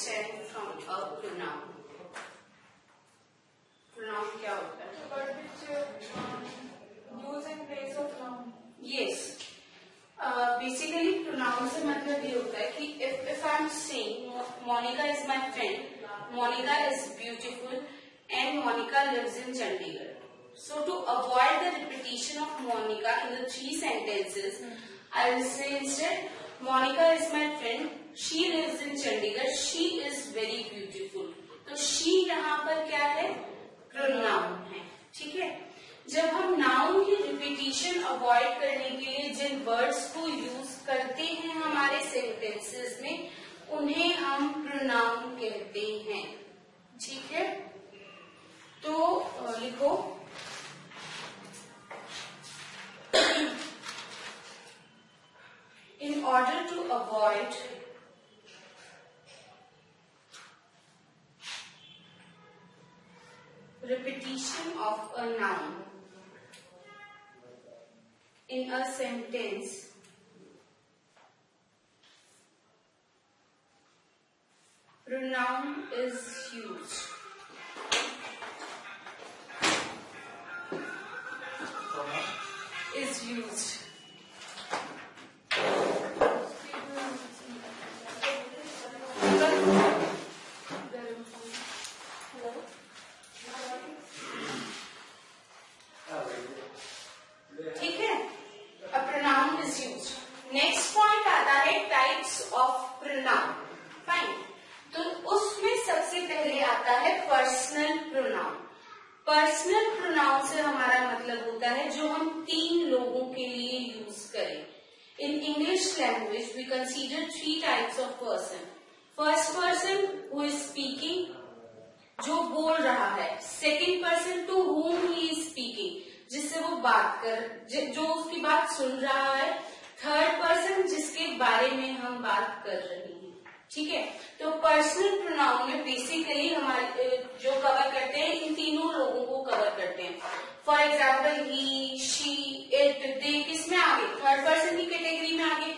understand from a pronoun? Pronoun क्या होता है? Word which use in place of noun. Yes. Basically pronoun से मतलब ये होता है कि if I'm saying Monica is my friend, Monica is beautiful and Monica lives in Chandigarh. So to avoid the repetition of Monica in the three sentences, I will say instead Monica is my friend, she lives in Chandigarh, she is very beautiful. तो she यहाँ पर क्या है? Pronoun है. ठीक है. जब हम नाउन की रिपीटिशन अवॉइड करने के लिए जिन वर्ड्स को यूज करते हैं हमारे सेंटेंसेस में, उन्हें हम प्रोनाउन कहते हैं. ठीक है. तो लिखो in order to avoid repetition of a noun in a sentence, pronoun is used. Is used. ठीक है. A pronoun is used. Next point आता है types of pronoun. Fine. तो उसमें सबसे पहले आता है पर्सनल प्रोनाउन. पर्सनल प्रोनाउन से हमारा मतलब होता है जो हम तीन लोगों के लिए यूज करें. In English language we consider three types of person. First person who is speaking, जो बोल रहा है. Second person to whom he is speaking, जिससे वो बात कर, जो उसकी बात सुन रहा है. थर्ड पर्सन जिसके बारे में हम बात कर रहे हैं. ठीक है. तो पर्सनल प्रोनाउन में बेसिकली हमारे जो कवर करते हैं इन तीनों लोगों को कवर करते हैं. For example he, she, it, they किसमें आगे? थर्ड पर्सन की कैटेगरी में आगे.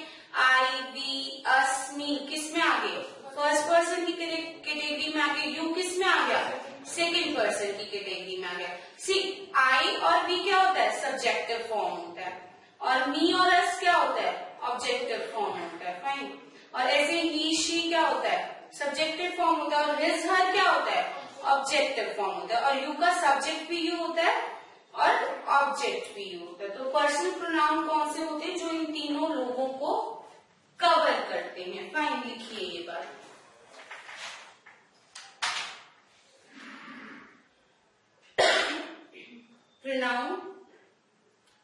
आई, वी, अस, मी किसमें आगे? फर्स्ट पर्सन की कैटेगरी में आगे. यू किसमें आ गया? सेकेंड पर्सन की कैटेगरी में आ गया. सी, आई और वी क्या होता है? सब्जेक्टिव फॉर्म होता है. और मी और अस क्या होता है? ऑब्जेक्टिव फॉर्म होता है. फाइन. और ऐसे ही, शी क्या होता है? सब्जेक्टिव फॉर्म होता है. और हिज, हर क्या होता है? ऑब्जेक्टिव फॉर्म होता है. और यू का सब्जेक्ट भी यू होता है और ऑब्जेक्ट भी यू होता है. तो पर्सनल प्रोनाउन कौन से होते हैं? जो इन तीनों लोगों को कवर करते हैं. फाइन. लिखिए ये बात. Pronoun,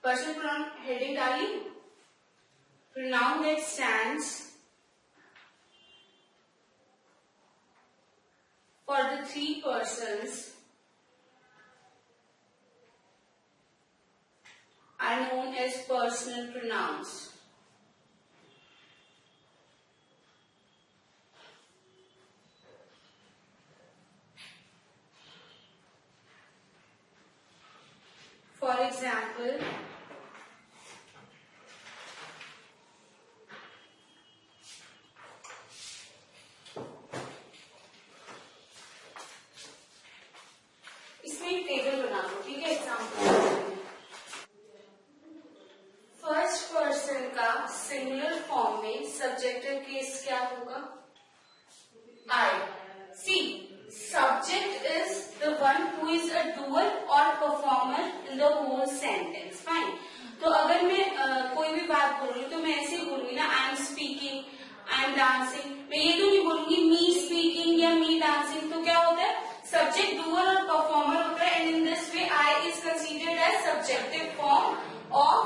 personal pronoun heading डाली. Pronoun that stands for the three persons are known as personal pronouns. For example, इसमें एक टेबल बना लो. ठीक है. एग्जाम्पल, फर्स्ट पर्सन का सिंगुलर फॉर्म में सब्जेक्टिव केस क्या होगा? आई. सी, subject is the one who is a doer or performer in the whole sentence. Fine. तो अगर मैं कोई भी बात बोल रही हूँ तो मैं ऐसे बोलूंगी ना, I am speaking, I am dancing. मैं ये तो नहीं बोलूंगी मी स्पीकिंग या मी डांसिंग. तो क्या होता है? सब्जेक्ट, डूअर और परफॉर्मर होता है. And in this way I is considered as subjective form of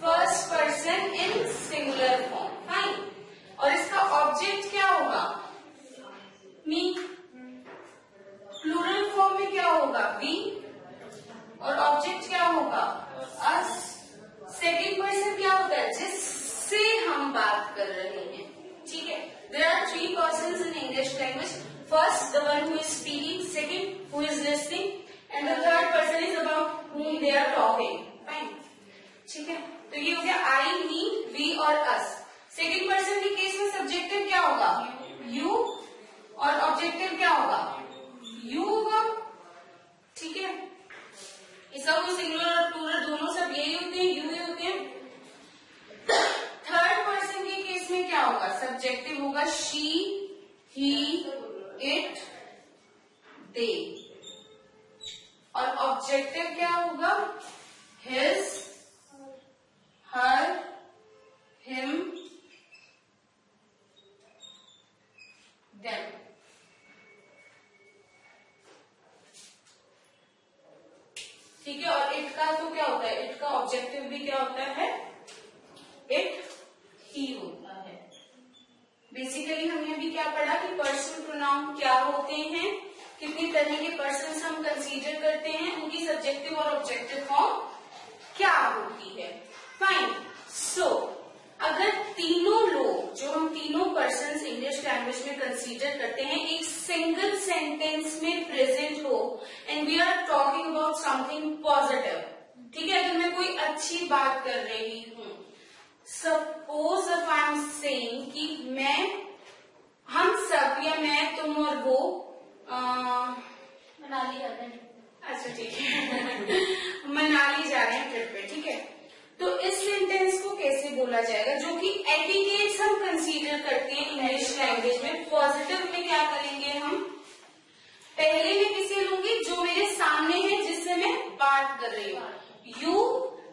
first person in singular form. Fine. और इसका ऑब्जेक्ट क्या होगा? मी. प्लूरल फॉर्म में क्या होगा? वी. और ऑब्जेक्ट क्या होगा? अस. सेकेंड पर्सन क्या होता है? जिससे हम बात कर रहे हैं. ठीक है. There are three persons in English language. First the one who is speaking, second who is listening, and the third person is about whom they are talking. Fine. ठीक है. तो ये हो गया आई, मी, वी और अस. सेकेंड पर्सन के case में subjective क्या होगा? यू. और होगा शी, ही, इट, दे। और ऑब्जेक्टिव क्या होगा? हिज, हर, हिम, देम। ठीक है। और इट का तो क्या होता है? इट का ऑब्जेक्टिव भी क्या होता है? इट, ही होता है। बेसिकली हमने अभी क्या पढ़ा कि पर्सनल प्रोनाउन क्या होते हैं, कितनी तरह के पर्सन्स हम कंसीडर करते हैं, उनकी सब्जेक्टिव और ऑब्जेक्टिव फॉर्म क्या होती है। फाइन। सो अगर तीनों लोग, जो हम तीनों पर्सन्स इंग्लिश लैंग्वेज में कंसीडर करते हैं, एक सिंगल सेंटेंस में प्रेजेंट हो and we are talking about something positive, ठीक है, अगर मैं कोई अच्छी बात कर रही हूं, suppose if I am saying कि हम सब, या मैं, तुम और वो मनाली जाते हैं। अच्छा ठीक है मनाली जा रहे हैं ट्रिप पे, ठीक है। तो इस सेंटेंस को कैसे बोला जाएगा, जो कि एटिकेट्स हम कंसीडर करते हैं इंग्लिश लैंग्वेज में। पॉजिटिव में क्या करेंगे हम? पहले मैं किसे लूंगी? जो मेरे सामने है, जिससे मैं बात कर रही हूँ। यू।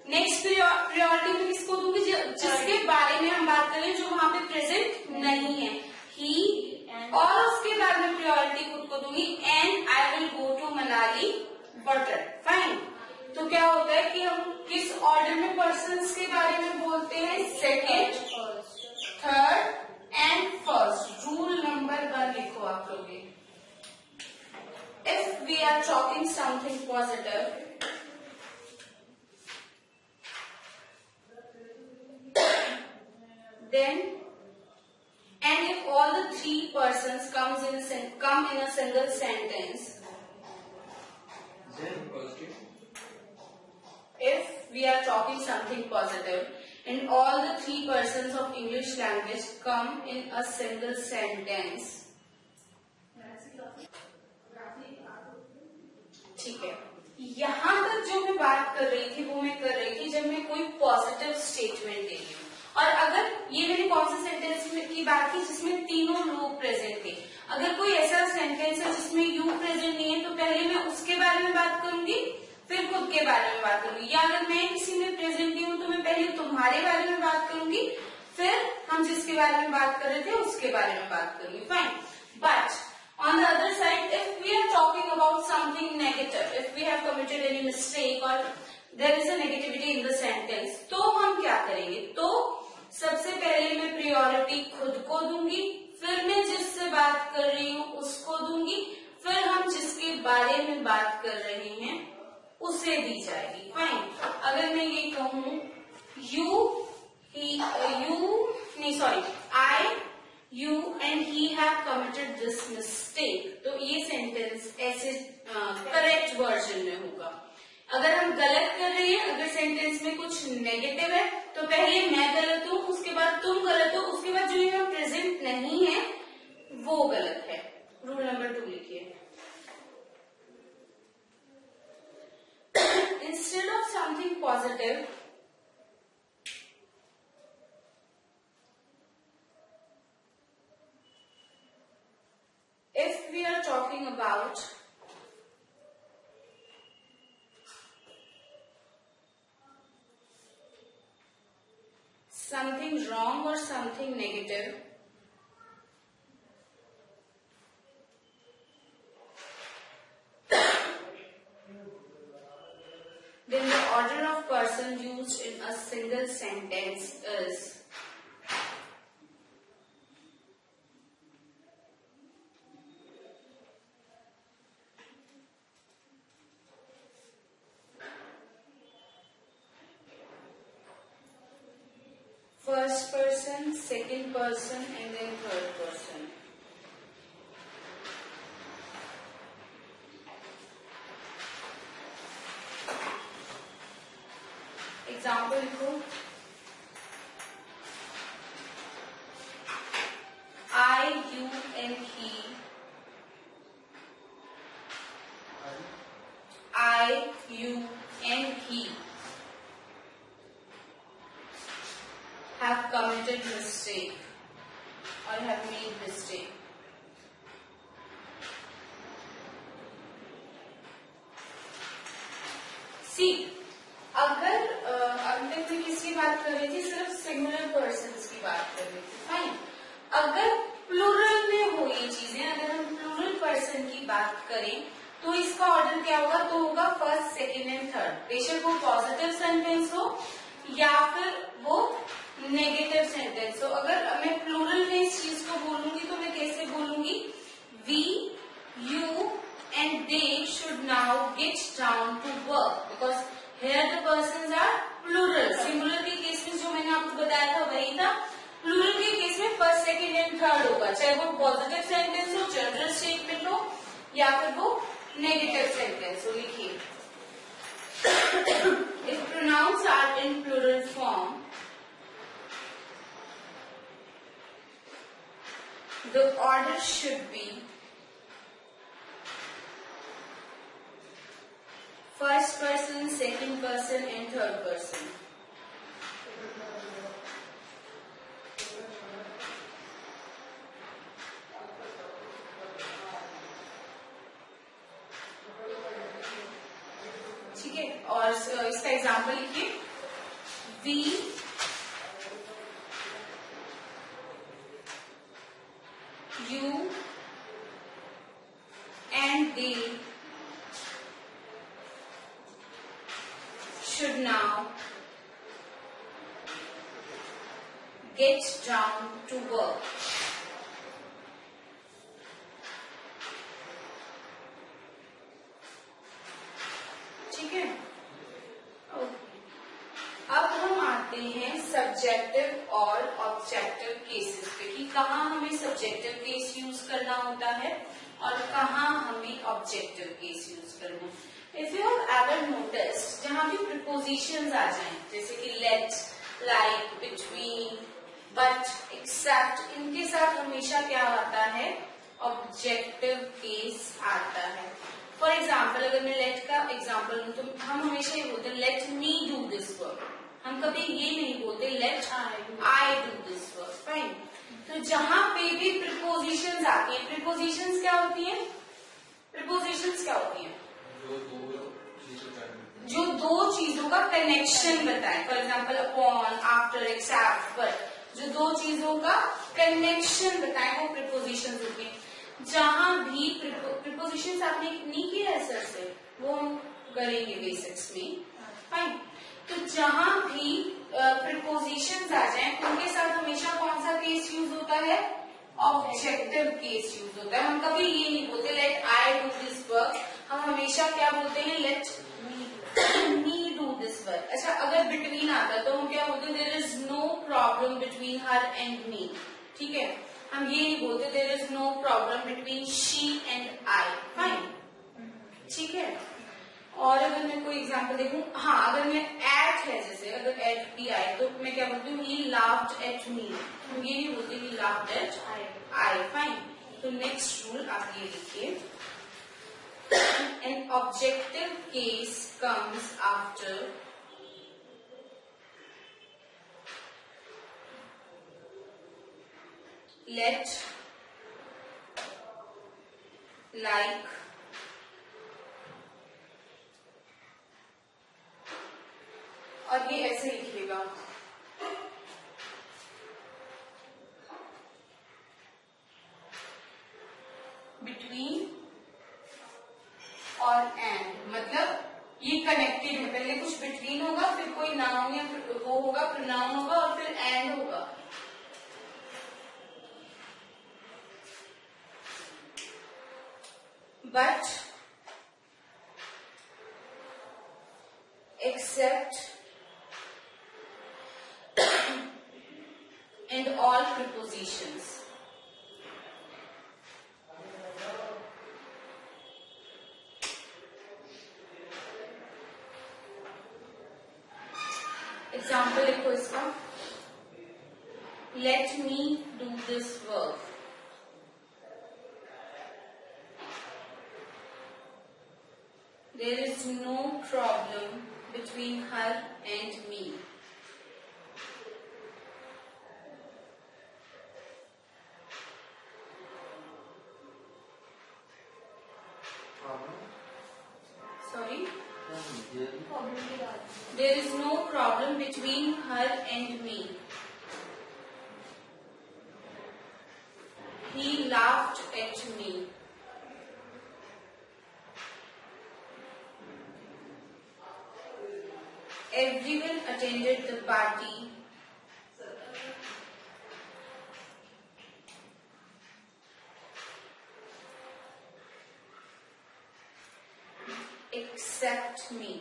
नेक्स्ट प्रायोरिटी में किसको दूंगी? जिसके बारे में हम बात कर रहे हैं, जो वहां पे प्रेजेंट नहीं है। ही। और उसके बाद में प्रायोरिटी खुद को दूंगी, and I will go to Manali water. Fine. तो क्या होता है कि हम किस ऑर्डर में पर्सन्स के बारे में बोलते हैं? Second, third and first. Rule number 1 लिखो आप लोग। If we are talking something positive, then and if all the three persons come in a single sentence, if we are talking something positive and all the three persons of English language come in a single sentence, ठीक है। यहां तक जो मैं बात कर रही थी वो मैं कर रही थी जब मैं कोई पॉजिटिव स्टेटमेंट दे रही हूँ। और अगर ये मैंने कौन सा सेंटेंस की बात की जिसमें तीनों लोग प्रेजेंट थे, अगर कोई ऐसा सेंटेंस है जिसमें यू प्रेजेंट नहीं है, तो पहले मैं उसके बारे में बात करूंगी, फिर खुद के बारे में बात करूंगी। या अगर मैं किसी में प्रेजेंट नहीं हूं, तो मैं पहले तुम्हारे बारे में बात करूंगी, फिर हम जिसके बारे में बात कर रहे थे उसके बारे में बात करूंगी। Fine. But on the other side, if we are talking about something negative, if we have committed any mistake or there is a negativity in the sentence, तो हम क्या करेंगे? तो सबसे पहले मैं प्रायोरिटी खुद को दूंगी, फिर मैं जिससे बात कर रही हूँ उसको दूंगी, फिर हम जिसके बारे में बात कर रहे हैं उसे दी जाएगी। फाइन। अगर मैं ये कहूँ you and he have committed this mistake, तो ये सेंटेंस ऐसे करेक्ट वर्जन में होगा। अगर हम गलत कर रहे हैं, अगर सेंटेंस में कुछ नेगेटिव है, तो पहले मैं गलत हूँ, उसके बाद तुम गलत हो, उसके बाद जो यहाँ प्रेजेंट नहीं है वो गलत है। रूल नंबर 2 लिखिए। Instead of something positive, if we are talking about something wrong or something negative, then the order of person used in a single sentence is first person, second person, and then third person. Example लिखो। I, you, and he. I, you, and he have committed mistake or have made day. See अगर अब तक मैं किसकी बात कर रही थी, सिर्फ सिंगुलर पर्सन्स की बात कर रही थी। फाइन, अगर प्लूरल में हो ये चीजें, अगर हम प्लूरल पर्सन की बात करें तो इसका ऑर्डर क्या होगा, तो होगा फर्स्ट, सेकेंड एंड थर्ड। बेशक वो पॉजिटिव सेंटेंस हो या फिर वो नेगेटिव सेंटेंस हो। अगर मैं प्लूरल में इस चीज को बोलूंगी तो मैं कैसे बोलूंगी, we, you and they should now get down to work because here the persons are plural. Singular के केस में जो मैंने आपको बताया था वही था, प्लूरल के केस में फर्स्ट, सेकेंड एंड थर्ड होगा, चाहे वो पॉजिटिव सेंटेंस हो, जनरल स्टेटमेंट हो या फिर वो नेगेटिव सेंटेंस हो। लिखिए, if pronouns are in plural form, the order should be first person, second person and third person. ठीक है, और इसका एग्जाम्पल लिखिए, we, you and they should now get down to work. ठीक है, अब हम आते हैं सब्जेक्टिव और ऑब्जेक्टिव केसेस पे कि कहाँ हमें सब्जेक्टिव केस यूज करना होता है और कहाँ हमें ऑब्जेक्टिव केस यूज करना है। If you have ever noticed, जहाँ भी prepositions आ जाएं, जैसे कि let, like, between, but, except, इनके साथ हमेशा क्या आता है, ऑब्जेक्टिव केस आता है। फॉर एग्जाम्पल, अगर मैं let का एग्जाम्पल लूँ तो हम हमेशा ये बोलते हैं let me do this work, हम कभी ये नहीं बोलते let I do this work। Fine, तो जहाँ पे भी prepositions आती हैं, prepositions क्या होती हैं, prepositions क्या होती हैं, जो दो चीजों का कनेक्शन बताए। For example upon, after, except, but, जो दो चीजों का कनेक्शन बताए वो प्रीपोजिशंस होती हैं। जहां भी प्रीपोजिशंस आपने नहीं किया है सर से, वो हम करेंगे बेसिक्स में। फाइन, तो जहां भी प्रीपोजिशंस आ जाए उनके साथ हमेशा कौन सा केस यूज होता है, ऑब्जेक्टिव केस यूज होता है। हम कभी ये नहीं बोलते let I do this work, हम हमेशा क्या बोलते हैं, let me do this work. अच्छा, अगर बिटवीन आता तो हम क्या बोलते हैं, there is no problem between her and me. ठीक है, हम ये नहीं बोलते there is no problem between she and I. Fine, ठीक है। और अगर मैं कोई एग्जांपल देखूं, हाँ, अगर मैं एट है, जैसे अगर एट भी आए तो मैं क्या बोलती हूँ, ही लाफ्ड एट मी, हम ये नहीं बोलते ही लाफ्ड एट आई। फाइन, तो नेक्स्ट रूल आप ये लिखिए, an objective case comes after let, like, और ये ऐसे लिखिएगा, बिटवीन और एंड, मतलब ये कनेक्टेड है, पहले कुछ बिटवीन होगा, फिर कोई नाउन या फिर वो होगा, प्रोनाउन होगा और फिर एंड होगा। But, except and all prepositions. Example लिखो इसका, let me do this work, there is no problem between her and me. There is no problem between her and me. He laughed at me. Everyone attended the party. Except me.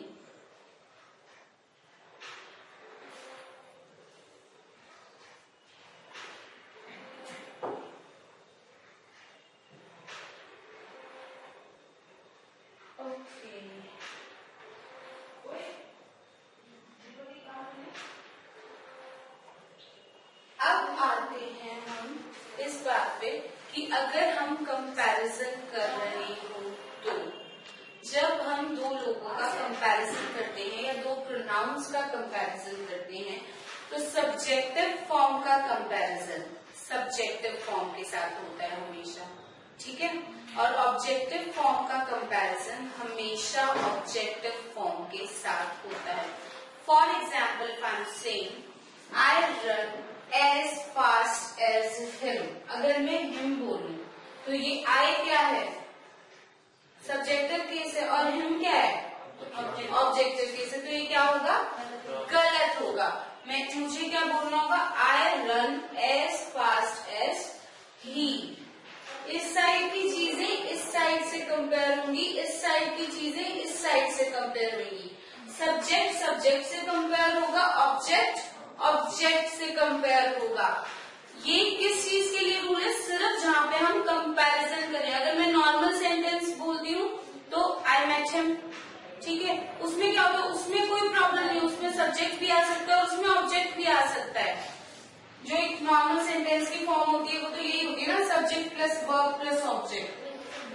अब आते हैं हम इस बात पे कि अगर हम कंपैरिजन कर रहे हो तो जब हम दो लोगों का कंपैरिजन करते हैं या दो प्रोनाउंस का कंपैरिजन करते हैं तो सब्जेक्टिव फॉर्म का कंपैरिजन सब्जेक्टिव फॉर्म के साथ होता है हमेशा, ठीक है, और ऑब्जेक्टिव फॉर्म का कंपैरिजन हमेशा ऑब्जेक्टिव फॉर्म के साथ होता है. For example, if I am saying I run as fast as him, अगर मैं him बोलूं तो ये I क्या है, सब्जेक्टिव केस है, और him क्या है, ऑब्जेक्टिव केस है, तो ये क्या होगा, गलत होगा. मुझे क्या बोलना होगा, I run as fast as he. इस साइड की चीजें इस साइड से कंपेयर होंगी, इस साइड की चीजें इस साइड से कंपेयर होंगी. सब्जेक्ट सब्जेक्ट से कंपेयर होगा, ऑब्जेक्ट ऑब्जेक्ट से कंपेयर होगा. ये किस चीज के लिए रूल है, सिर्फ जहां पे हम कंपैरिजन करें. अगर मैं नॉर्मल सेंटेंस बोलती हूँ तो आई मेट हिम, ठीक है, उसमें क्या होगा, उसमें कोई प्रॉब्लम नहीं, उसमें सब्जेक्ट भी आ सकता है और उसमें ऑब्जेक्ट भी आ सकता है. जो एक नॉर्मल सेंटेंस की फॉर्म होती है वो तो यही होगी ना, subject plus verb plus object.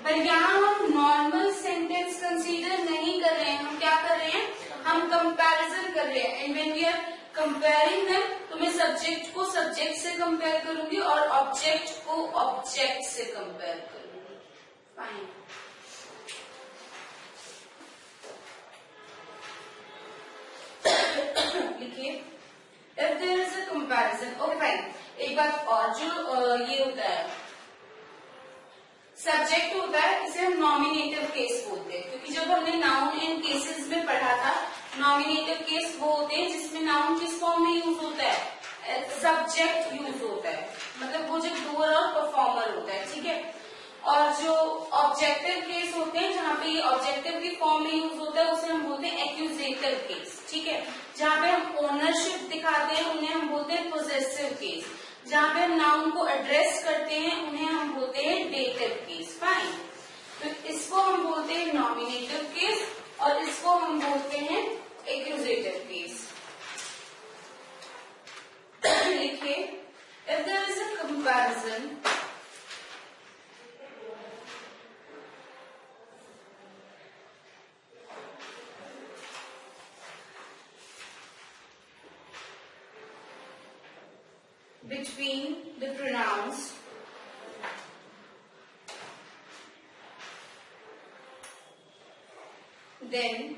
पर यहाँ हम नॉर्मल सेंटेंस कंसीडर नहीं कर रहे हैं, हम क्या कर रहे हैं, हम कंपैरिजन कर रहे हैं. And when we are comparing them तो मैं सब्जेक्ट को सब्जेक्ट से कंपेयर करूंगी और ऑब्जेक्ट को ऑब्जेक्ट से कंपेयर करूंगी. फाइन. लिखिए, if there is a comparison. Okay fine. एक बात और, जो ये होता है सब्जेक्ट होता है, इसे हम नॉमिनेटिव केस बोलते हैं, क्योंकि जब हमने नाउन एंड केसेस में पढ़ा था, नॉमिनेटिव केस वो होते हैं जिसमें नाउन किस फॉर्म में यूज होता है, सब्जेक्ट यूज होता है, मतलब वो जो डूअर और परफॉर्मर होता है, ठीक है. और जो ऑब्जेक्टिव केस होते हैं जहाँ पे ये ऑब्जेक्टिव की फॉर्म में यूज होता है उसे हम बोलते हैं एक्यूजेटिव केस, ठीक है. जहाँ पे हम ओनरशिप दिखाते हैं उन्हें हम बोलते हैं पोजेसिव केस. जहाँ पे हम नाउन को एड्रेस करते हैं उन्हें हम बोलते हैं डेटिव केस. फाइन. तो इसको हम बोलते हैं नॉमिनेटिव केस और इसको हम बोलते हैं एक्यूजेटिव केस. लिखिए, if there is a comparison between the pronouns then